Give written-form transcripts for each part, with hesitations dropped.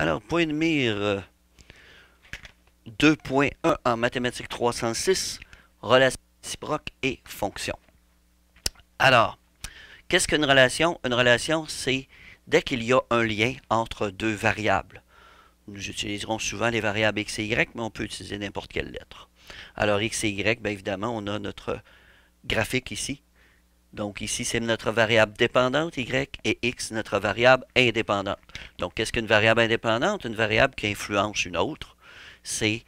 Alors, point de mire 2.1 en mathématiques 306, relation réciproque et fonction. Alors, qu'est-ce qu'une relation? Une relation, c'est dès qu'il y a un lien entre deux variables. Nous utiliserons souvent les variables x et y, mais on peut utiliser n'importe quelle lettre. Alors, x et y, bien évidemment, on a notre graphique ici. Donc ici, c'est notre variable dépendante, y, et x, notre variable indépendante. Donc, qu'est-ce qu'une variable indépendante? Une variable qui influence une autre, c'est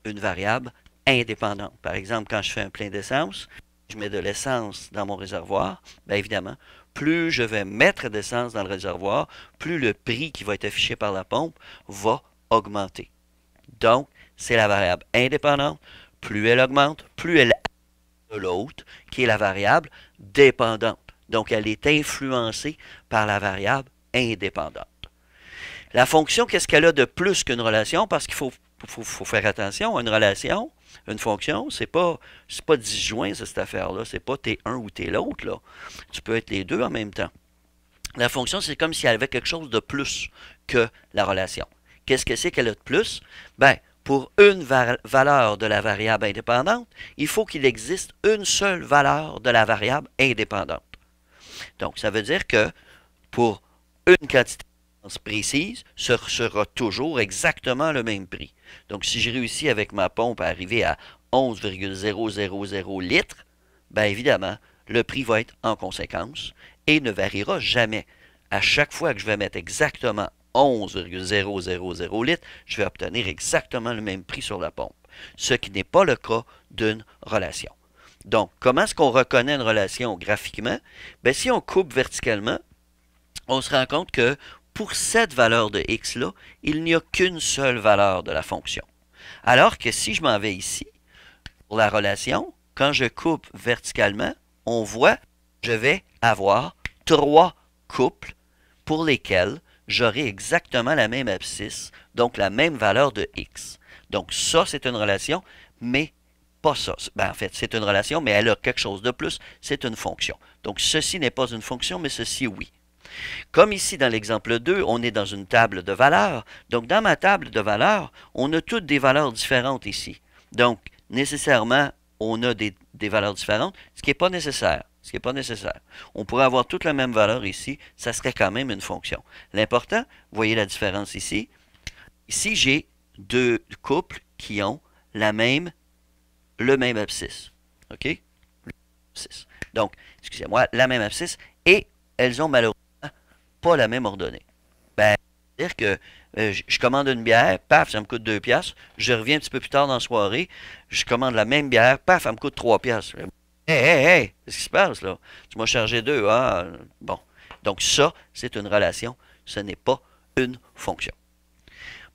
une variable indépendante. Par exemple, quand je fais un plein d'essence, je mets de l'essence dans mon réservoir, bien évidemment, plus je vais mettre d'essence dans le réservoir, plus le prix qui va être affiché par la pompe va augmenter. Donc, c'est la variable indépendante. Plus elle augmente, plus elle de l'autre, qui est la variable dépendante. Donc, elle est influencée par la variable indépendante. La fonction, qu'est-ce qu'elle a de plus qu'une relation? Parce qu'il faut faire attention à une relation, une fonction, c'est pas disjoint, cette affaire-là. C'est pas t'es un ou t'es l'autre, là. Tu peux être les deux en même temps. La fonction, c'est comme si elle avait quelque chose de plus que la relation. Qu'est-ce que c'est qu'elle a de plus? Ben, pour une valeur de la variable indépendante, il faut qu'il existe une seule valeur de la variable indépendante. Donc, ça veut dire que pour une quantité précise, ce sera toujours exactement le même prix. Donc, si je réussis avec ma pompe à arriver à 11,000 litres, bien évidemment, le prix va être en conséquence et ne variera jamais. À chaque fois que je vais mettre exactement 11,000 litres, je vais obtenir exactement le même prix sur la pompe, ce qui n'est pas le cas d'une relation. Donc, comment est-ce qu'on reconnaît une relation graphiquement? Bien, si on coupe verticalement, on se rend compte que pour cette valeur de x-là, il n'y a qu'une seule valeur de la fonction. Alors que si je m'en vais ici, pour la relation, quand je coupe verticalement, on voit que je vais avoir trois couples pour lesquels j'aurai exactement la même abscisse, donc la même valeur de x. Donc ça, c'est une relation, mais pas ça. Ben, en fait, c'est une relation, mais elle a quelque chose de plus, c'est une fonction. Donc ceci n'est pas une fonction, mais ceci, oui. Comme ici dans l'exemple 2, on est dans une table de valeurs. Donc dans ma table de valeurs, on a toutes des valeurs différentes ici. Donc nécessairement, on a des valeurs différentes, ce qui n'est pas nécessaire. Ce qui n'est pas nécessaire. On pourrait avoir toute la même valeur ici, ça serait quand même une fonction. L'important, vous voyez la différence ici. Ici, j'ai deux couples qui ont le même abscisse. OK? Donc, excusez-moi, la même abscisse, et elles ont malheureusement pas la même ordonnée. Ben, c'est-à-dire que je commande une bière, paf, ça me coûte 2 piastres. Je reviens un petit peu plus tard dans la soirée, je commande la même bière, paf, ça me coûte 3 piastres. Hey, qu'est-ce qui se passe là? Tu m'as chargé 2, ah, bon. Donc ça, c'est une relation, ce n'est pas une fonction.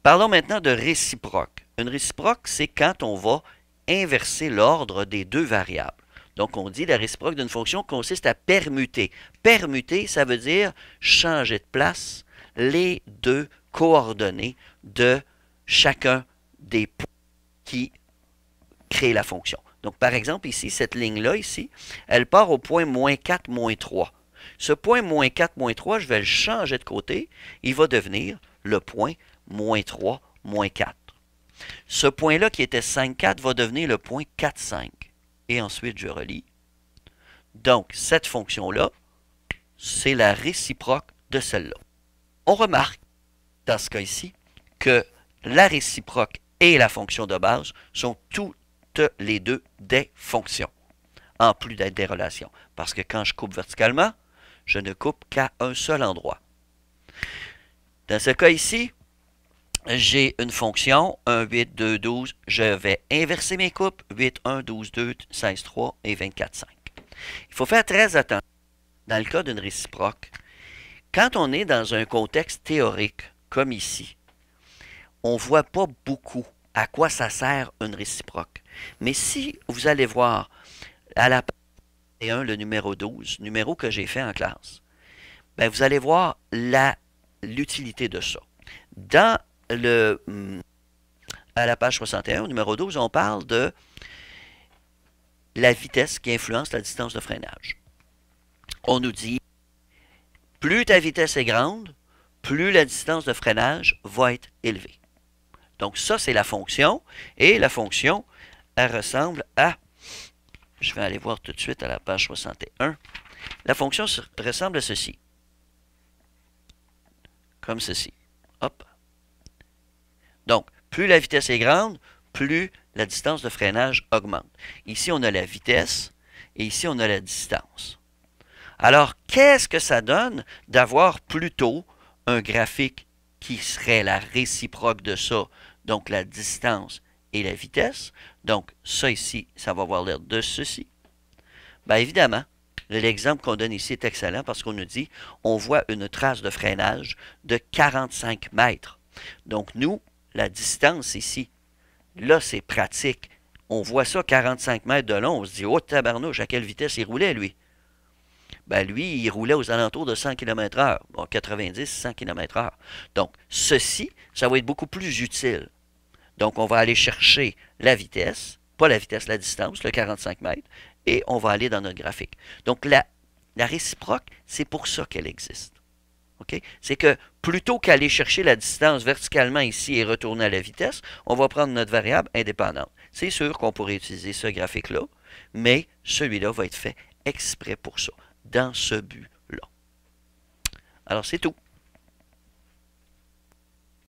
Parlons maintenant de réciproque. Une réciproque, c'est quand on va inverser l'ordre des deux variables. Donc, on dit la réciproque d'une fonction consiste à permuter. Permuter, ça veut dire changer de place les deux coordonnées de chacun des points qui créent la fonction. Donc, par exemple, ici, cette ligne-là, ici, elle part au point moins 4, moins 3. Ce point moins 4, moins 3, je vais le changer de côté. Il va devenir le point moins 3, moins 4. Ce point-là qui était 5, 4 va devenir le point 4, 5. Et ensuite, je relis. Donc, cette fonction-là, c'est la réciproque de celle-là. On remarque, dans ce cas ici, que la réciproque et la fonction de base sont toutes les deux des fonctions, en plus d'être des relations. Parce que quand je coupe verticalement, je ne coupe qu'à un seul endroit. Dans ce cas ici, j'ai une fonction, 1, 8, 2, 12. Je vais inverser mes coupes, 8, 1, 12, 2, 16, 3 et 24, 5. Il faut faire très attention dans le cas d'une réciproque. Quand on est dans un contexte théorique, comme ici, on ne voit pas beaucoup à quoi ça sert une réciproque. Mais si vous allez voir à la page 1, le numéro 12, numéro que j'ai fait en classe, ben vous allez voir l'utilité de ça. Dans à la page 61, numéro 12, on parle de la vitesse qui influence la distance de freinage. On nous dit, plus ta vitesse est grande, plus la distance de freinage va être élevée. Donc ça, c'est la fonction. Et la fonction, elle ressemble à... Je vais aller voir tout de suite à la page 61. La fonction ressemble à ceci. Comme ceci. Hop. Donc, plus la vitesse est grande, plus la distance de freinage augmente. Ici, on a la vitesse et ici, on a la distance. Alors, qu'est-ce que ça donne d'avoir plutôt un graphique qui serait la réciproque de ça, donc la distance et la vitesse? Donc, ça ici, ça va avoir l'air de ceci. Bien évidemment, l'exemple qu'on donne ici est excellent parce qu'on nous dit on voit une trace de freinage de 45 mètres. Donc, nous, la distance ici, là, c'est pratique. On voit ça 45 mètres de long. On se dit, oh tabarnouche, à quelle vitesse il roulait, lui? Ben, lui, il roulait aux alentours de 100 km/h. Bon, 90, 100 km/h. Donc, ceci, ça va être beaucoup plus utile. Donc, on va aller chercher la vitesse, pas la vitesse, la distance, le 45 mètres, et on va aller dans notre graphique. Donc, la réciproque, c'est pour ça qu'elle existe. Okay? C'est que plutôt qu'aller chercher la distance verticalement ici et retourner à la vitesse, on va prendre notre variable indépendante. C'est sûr qu'on pourrait utiliser ce graphique-là, mais celui-là va être fait exprès pour ça, dans ce but-là. Alors, c'est tout.